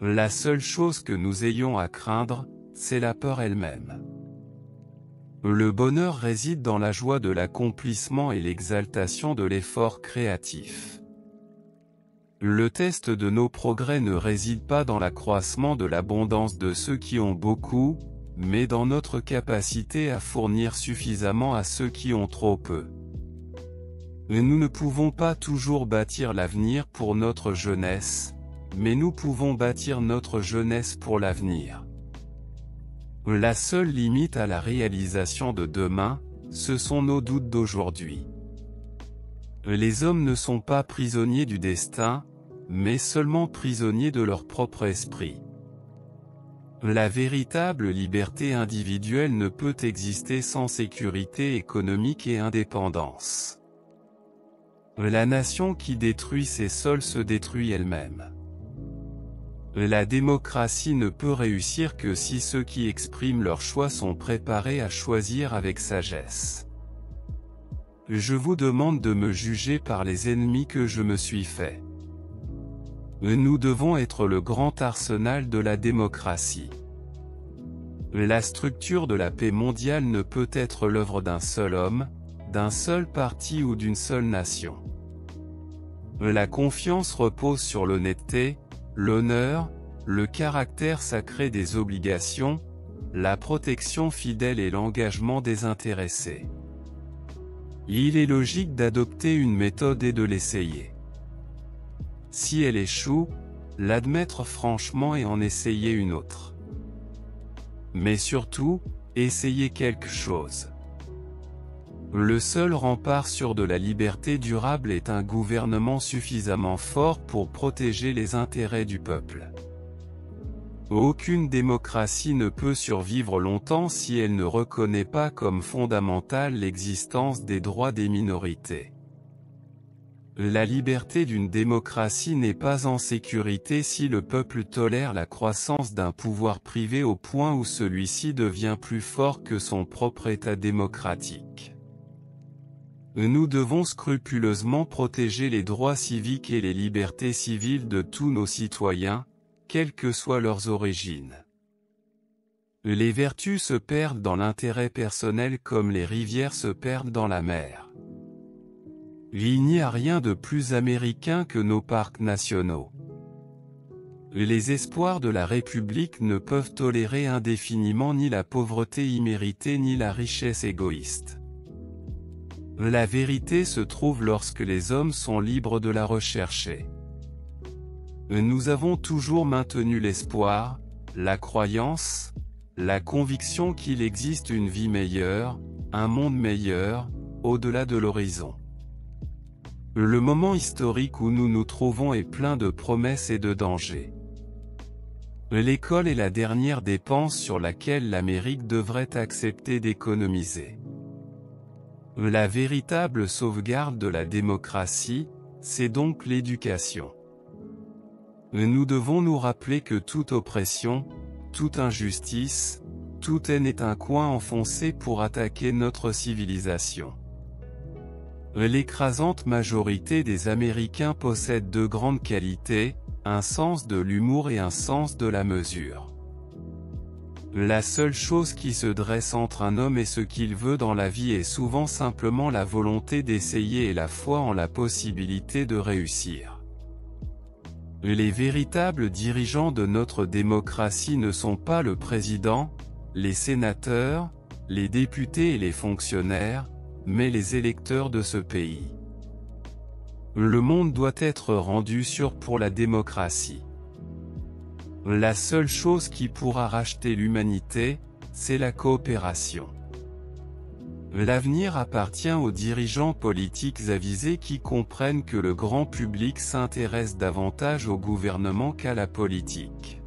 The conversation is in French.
La seule chose que nous ayons à craindre, c'est la peur elle-même. Le bonheur réside dans la joie de l'accomplissement et l'exaltation de l'effort créatif. Le test de nos progrès ne réside pas dans l'accroissement de l'abondance de ceux qui ont beaucoup, mais dans notre capacité à fournir suffisamment à ceux qui ont trop peu. Nous ne pouvons pas toujours bâtir l'avenir pour notre jeunesse, mais nous pouvons bâtir notre jeunesse pour l'avenir. La seule limite à la réalisation de demain, ce sont nos doutes d'aujourd'hui. Les hommes ne sont pas prisonniers du destin, mais seulement prisonniers de leur propre esprit. La véritable liberté individuelle ne peut exister sans sécurité économique et indépendance. La nation qui détruit ses sols se détruit elle-même. La démocratie ne peut réussir que si ceux qui expriment leur choix sont préparés à choisir avec sagesse. Je vous demande de me juger par les ennemis que je me suis fait. Nous devons être le grand arsenal de la démocratie. La structure de la paix mondiale ne peut être l'œuvre d'un seul homme, d'un seul parti ou d'une seule nation. La confiance repose sur l'honnêteté, l'honneur, le caractère sacré des obligations, la protection fidèle et l'engagement désintéressé. Il est logique d'adopter une méthode et de l'essayer. Si elle échoue, l'admettre franchement et en essayer une autre. Mais surtout, essayer quelque chose. Le seul rempart sûr de la liberté durable est un gouvernement suffisamment fort pour protéger les intérêts du peuple. Aucune démocratie ne peut survivre longtemps si elle ne reconnaît pas comme fondamentale l'existence des droits des minorités. La liberté d'une démocratie n'est pas en sécurité si le peuple tolère la croissance d'un pouvoir privé au point où celui-ci devient plus fort que son propre État démocratique. Nous devons scrupuleusement protéger les droits civiques et les libertés civiles de tous nos citoyens, quelles que soient leurs origines. Les vertus se perdent dans l'intérêt personnel comme les rivières se perdent dans la mer. Il n'y a rien de plus américain que nos parcs nationaux. Les espoirs de la République ne peuvent tolérer indéfiniment ni la pauvreté imméritée ni la richesse égoïste. La vérité se trouve lorsque les hommes sont libres de la rechercher. Nous avons toujours maintenu l'espoir, la croyance, la conviction qu'il existe une vie meilleure, un monde meilleur, au-delà de l'horizon. Le moment historique où nous nous trouvons est plein de promesses et de dangers. L'école est la dernière dépense sur laquelle l'Amérique devrait accepter d'économiser. La véritable sauvegarde de la démocratie, c'est donc l'éducation. Nous devons nous rappeler que toute oppression, toute injustice, toute haine est un coin enfoncé pour attaquer notre civilisation. L'écrasante majorité des Américains possèdent deux grandes qualités, un sens de l'humour et un sens de la mesure. La seule chose qui se dresse entre un homme et ce qu'il veut dans la vie est souvent simplement la volonté d'essayer et la foi en la possibilité de réussir. Les véritables dirigeants de notre démocratie ne sont pas le président, les sénateurs, les députés et les fonctionnaires, mais les électeurs de ce pays. Le monde doit être rendu sûr pour la démocratie. La seule chose qui pourra racheter l'humanité, c'est la coopération. L'avenir appartient aux dirigeants politiques avisés qui comprennent que le grand public s'intéresse davantage au gouvernement qu'à la politique.